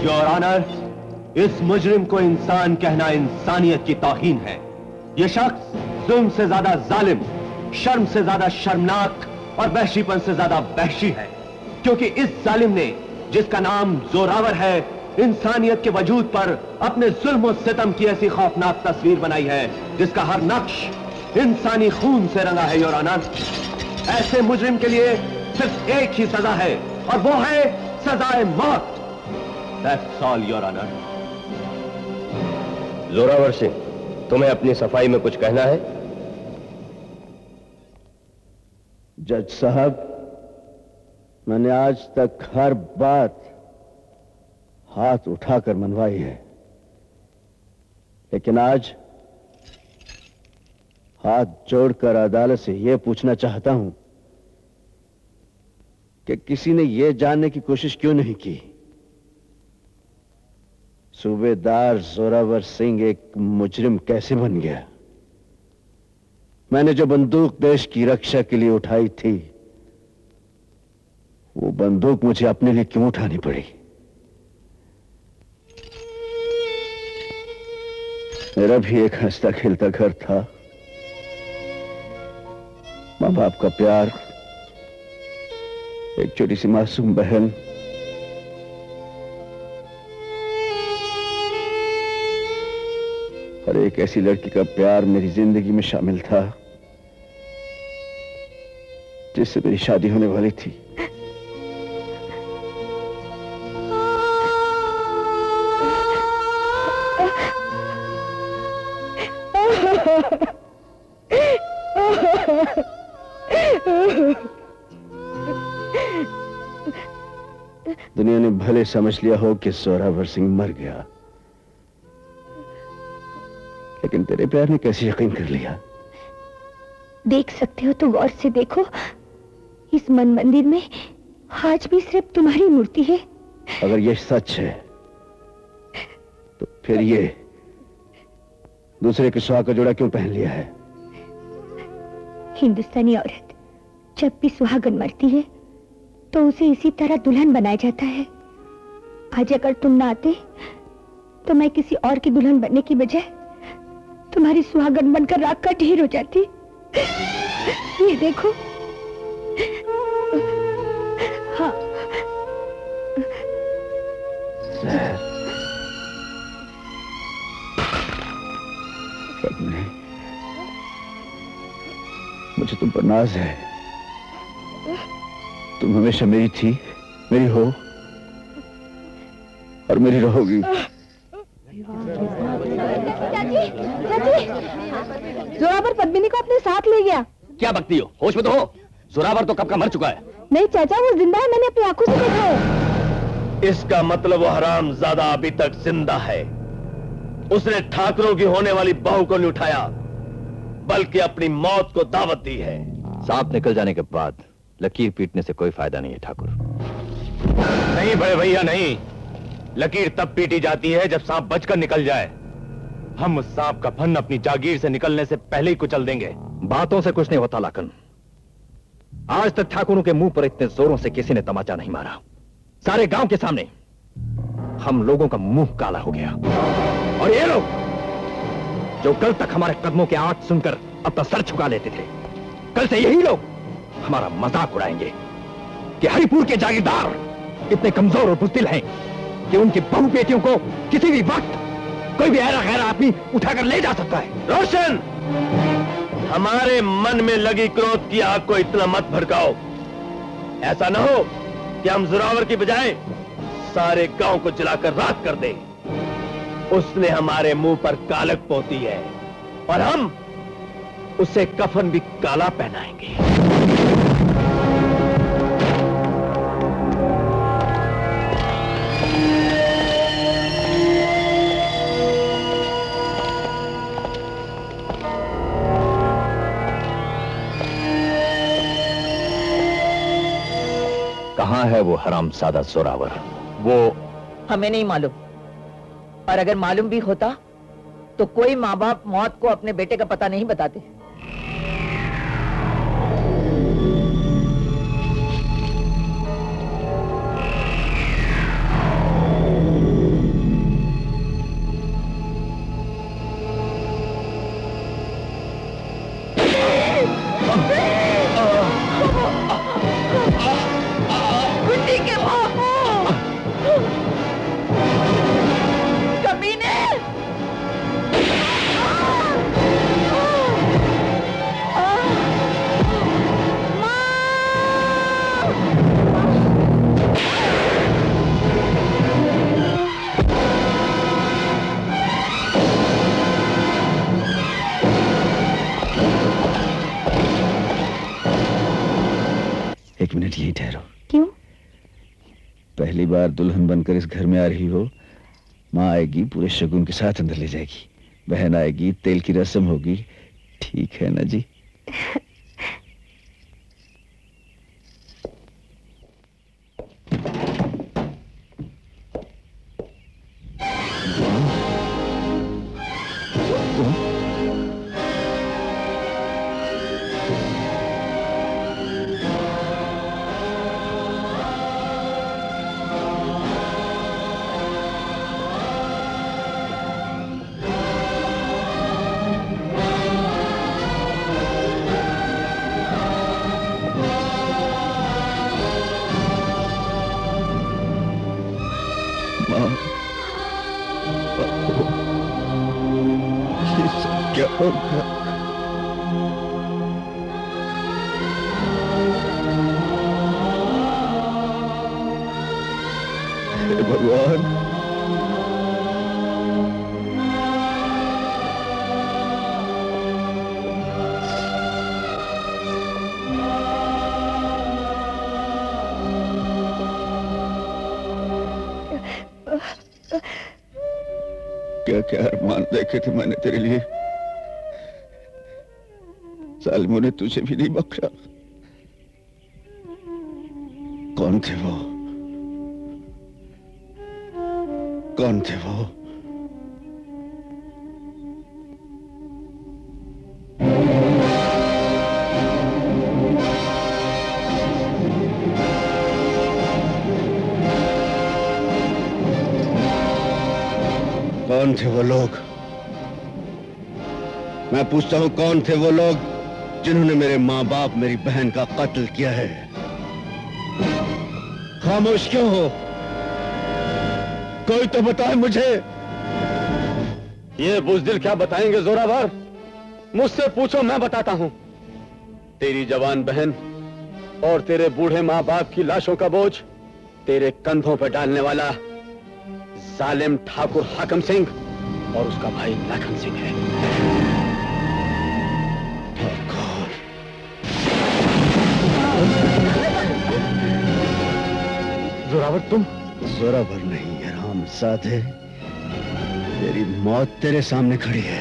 Your honour, इस मुजरिम को इंसान कहना इंसानियत की तौहीन है। यह शख्स जुल्म से ज्यादा जालिम, शर्म से ज्यादा शर्मनाक और वहशीपन से ज्यादा वहशी है, क्योंकि इस जालिम ने, जिसका नाम जोरावर है, इंसानियत के वजूद पर अपने जुल्म और सितम की ऐसी खौफनाक तस्वीर बनाई है जिसका हर नक्श इंसानी खून से रंगा है। योर ऑनर, ऐसे मुजरिम के लिए सिर्फ एक ही सजा है और वो है सजाए मौत। That's all, your honour. Zorawar Singh, तुम्हें अपनी सफाई में कुछ कहना है? जज साहब, मैंने आज तक हर बात हाथ उठाकर मनवाई है, लेकिन आज हाथ जोड़कर अदालत से यह पूछना चाहता हूं कि किसी ने यह जानने की कोशिश क्यों नहीं की सूबेदार जोरावर सिंह एक मुजरिम कैसे बन गया? मैंने जो बंदूक देश की रक्षा के लिए उठाई थी, वो बंदूक मुझे अपने लिए क्यों उठानी पड़ी? मेरा भी एक हंसता खेलता घर था, मां बाप का प्यार, एक छोटी सी मासूम बहन, और एक ऐसी लड़की का प्यार मेरी जिंदगी में शामिल था जिससे मेरी शादी होने वाली थी। दुनिया ने भले समझ लिया हो कि जोरावर सिंह मर गया, लेकिन तेरे प्यार ने कैसे यकीन कर लिया? देख सकते हो तो गौर से देखो, इस मन मंदिर में आज भी सिर्फ तुम्हारी मूर्ति है। अगर यह सच है तो फिर ये दूसरे के सुहाग का जोड़ा क्यों पहन लिया है? हिंदुस्तानी औरत जब भी सुहागन मरती है तो उसे इसी तरह दुल्हन बनाया जाता है। आज अगर तुम ना आते तो मैं किसी और की दुल्हन बनने की बजाय तुम्हारी सुहागन बनकर राख का ढेर हो जाती। ये देखो। हाँ। मुझे तुम पर नाज है। तुम हमेशा मेरी थी, मेरी हो और मेरी रहोगी। जोरावर पद्मिनी को अपने साथ ले गया। क्या बकती हो? होश में तो हो? जोरावर तो कब का मर चुका है। नहीं चाचा, वो जिंदा है, मैंने अपनी आंखों से देखा है। इसका मतलब वो हरामजादा अभी तक जिंदा है। उसने ठाकरों की होने वाली बहू को नहीं उठाया, बल्कि अपनी मौत को दावत दी है। सांप निकल जाने के बाद लकीर पीटने से कोई फायदा नहीं है ठाकुर। नहीं बड़े भैया, नहीं। लकीर तब पीटी जाती है जब सांप बचकर निकल जाए। हम उस सांप का फन अपनी जागीर से निकलने से पहले ही कुचल देंगे। बातों से कुछ नहीं होता लाकन। आज तक ठाकुरों के मुंह पर इतने जोरों से किसी ने तमाचा नहीं मारा। सारे गांव के सामने हम लोगों का मुंह काला हो गया, और ये लोग जो कल तक हमारे कदमों के आवाज सुनकर अपना सर झुका लेते थे, कल से यही लोग हमारा मजाक उड़ाएंगे कि हरिपुर के जागीरदार इतने कमजोर और बुज़दिल हैं कि उनकी बहू बेटियों को किसी भी वक्त कोई भी ऐरा गैरा आदमी उठाकर ले जा सकता है। रोशन, हमारे मन में लगी क्रोध की आग को इतना मत भड़काओ। ऐसा न हो कि हम जोरावर की बजाय सारे गांव को जलाकर राख कर दें। उसने हमारे मुंह पर कालक पोती है और हम उसे कफन भी काला पहनाएंगे। कहां है वो हरामजादा जोरावर? वो हमें नहीं मालूम, और अगर मालूम भी होता तो कोई माँ बाप मौत को अपने बेटे का पता नहीं बताते। ठहरो। क्यों? पहली बार दुल्हन बनकर इस घर में आ रही हो। माँ आएगी, पूरे शगुन के साथ अंदर ले जाएगी। बहन आएगी, तेल की रस्म होगी। ठीक है ना जी? क्या होगा? हे भगवान, क्या क्या अरमान देखे थे मैंने तेरे लिए। जालिमों ने तुझे भी नहीं बख्शा। कौन थे वो? कौन थे वो? कौन थे वो लोग? मैं पूछता हूं, कौन थे वो लोग जिन्होंने मेरे मां बाप, मेरी बहन का कत्ल किया है? खामोश क्यों हो? कोई तो बताए मुझे। ये बुज़दिल क्या बताएंगे जोरावर? मुझसे पूछो, मैं बताता हूं। तेरी जवान बहन और तेरे बूढ़े मां बाप की लाशों का बोझ तेरे कंधों पर डालने वाला जालिम ठाकुर हाकम सिंह और उसका भाई लाखन सिंह है। जोरावर तुम? जोरावर नहीं, हरामजादे। तेरी मौत तेरे सामने खड़ी है।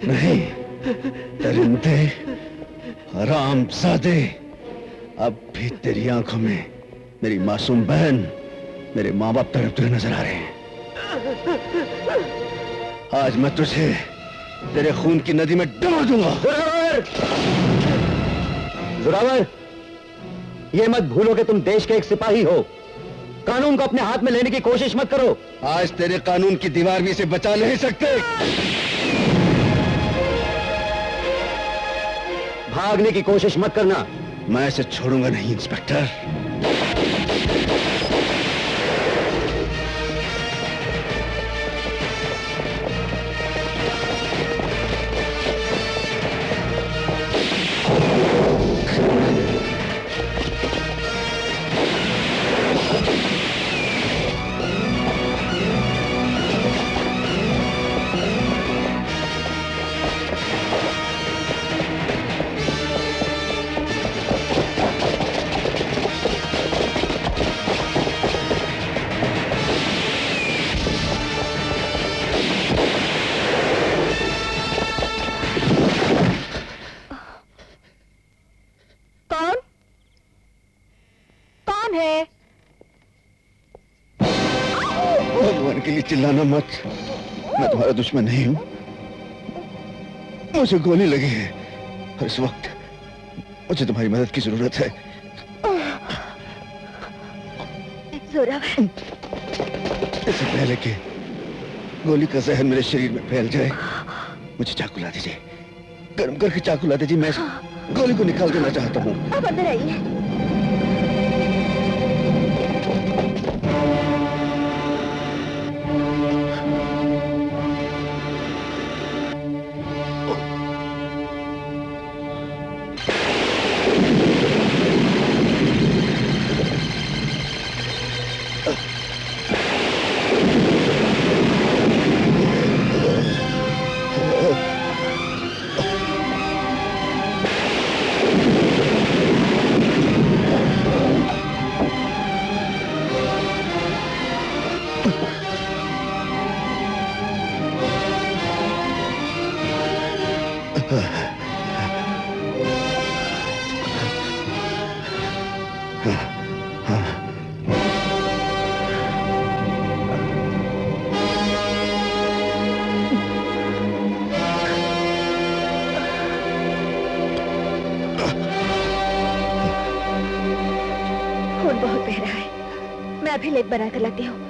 नहीं, दरिंदे, हरामजादे, अब भी तेरी आंखों में मेरी मासूम बहन, मेरे माँ बाप तड़पते हुए नजर आ रहे हैं। आज मैं तुझे तेरे खून की नदी में डुबो दूंगा। जोरावर, ये मत भूलो कि तुम देश के एक सिपाही हो। कानून को अपने हाथ में लेने की कोशिश मत करो। आज तेरे कानून की दीवार भी इसे बचा नहीं सकते। भागने की कोशिश मत करना। मैं इसे छोड़ूंगा नहीं इंस्पेक्टर। कौन कौन है? भगवान के लिए चिल्लाना मत, मैं तुम्हारा दुश्मन नहीं हूं। मुझे गोली लगी है और इस वक्त मुझे तुम्हारी मदद की जरूरत है। जोरावर, इससे पहले कि गोली का जहर मेरे शरीर में फैल जाए, मुझे चाकू ला दीजिए, गर्म करके चाकू ला दीजिए। मैं इस गोली को निकाल देना चाहता हूँ। अब अंदर आइए। खून बहुत बह रहा है, मैं अभी लेट बना कर लाती हूँ।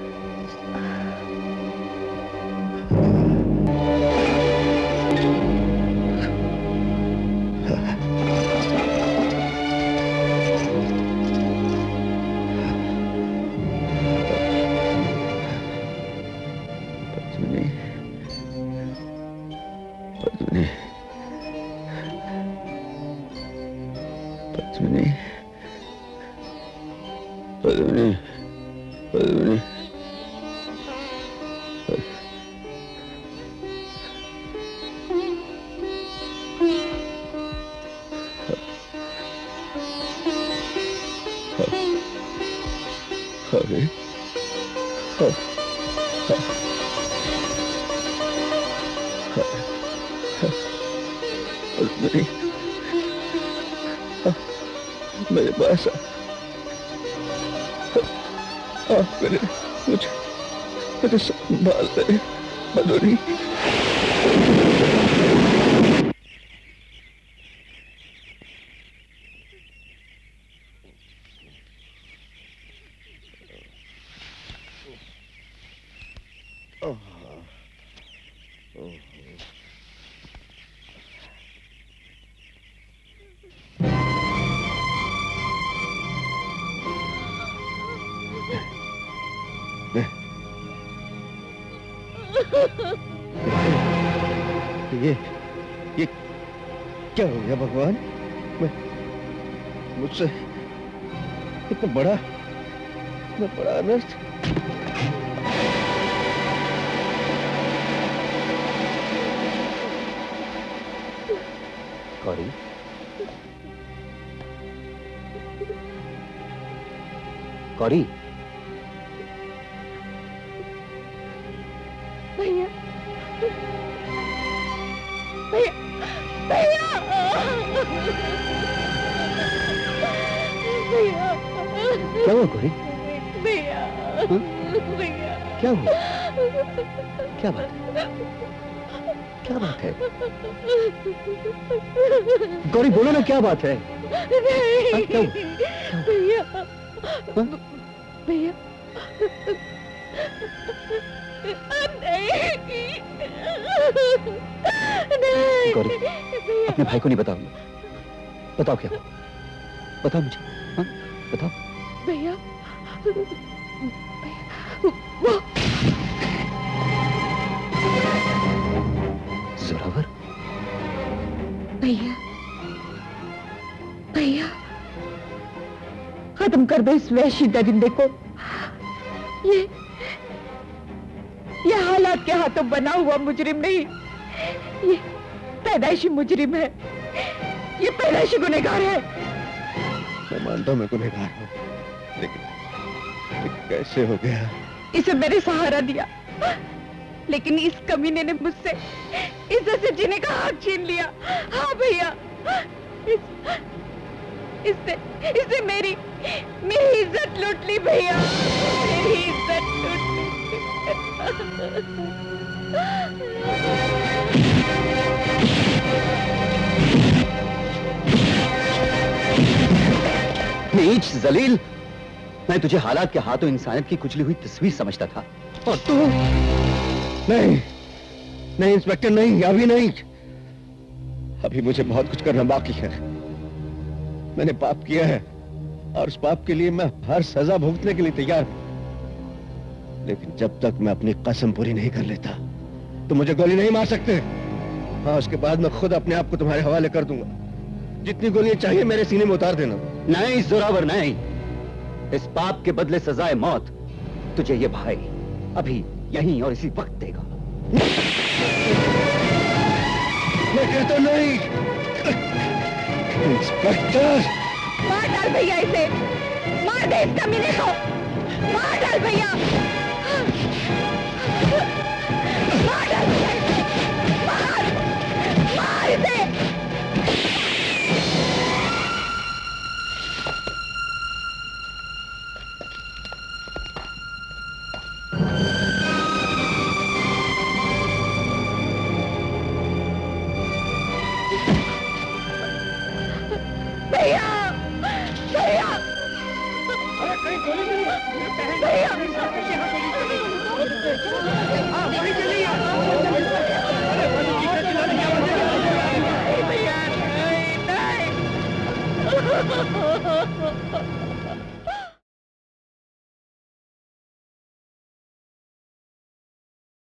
मेरे पास मुझे संभाल ले मधुरी। ये क्या हो गया भगवान? मुझसे इतना बड़ा अनर्थ। कौड़ी, कौड़ी, भैया, भैया, भैया, भैया, क्या हुआ कौड़ी? भैया, भैया, क्या हुआ? क्या बात है? क्या बात है? गौरी बोलो ना, क्या बात है? नहीं, क्या हुआ? भैया, हाँ? भैया, नहीं, गौरी, भैया, अपने भाई को नहीं बताऊंगा। बताओ क्या हुआ? बताओ मुझे, हाँ? बताओ। भैया वो जोरावर? भैया भैया खत्म कर दो इस वैशी दरिंदे को। ये हालात के हाथों बना हुआ मुजरिम नहीं, ये पैदाइशी मुजरिम है, ये पैदाइशी गुनहगार है। मैं मानता हूं मैं गुनहगार हूं, लेकिन कैसे हो गया? इसे मैंने सहारा दिया, लेकिन इस कमीने ने मुझसे इज्जत से जीने का हक छीन लिया। हाँ भैया, इसने मेरी इज्जत लूट ली भैया, मेरी इज्जत लूट ली। नीच जलील, मैं तुझे हालात के हाथों इंसानियत की कुचली हुई तस्वीर समझता था, और तू? नहीं नहीं इंस्पेक्टर, नहीं, अभी नहीं। अभी मुझे बहुत कुछ करना बाकी है। मैंने पाप किया है और उस पाप के लिए मैं हर सजा भुगतने के लिए तैयार हूं, लेकिन जब तक मैं अपनी कसम पूरी नहीं कर लेता तो मुझे गोली नहीं मार सकते। हाँ, उसके बाद मैं खुद अपने आप को तुम्हारे हवाले कर दूंगा। जितनी गोलियां चाहिए मेरे सीने में उतार देना। नहीं जोरावर, नहीं। इस पाप के बदले सजाए मौत तुझे ये भाई अभी यहीं और इसी वक्त देगा। मैं कहता नहीं। इंस्पेक्टर, मार डाल भैया इसे, मार दे इस कमीने को, मार डाल भैया, मार डाल भैया इसे, मार इसे। भैया भैया भैया, नहीं नहीं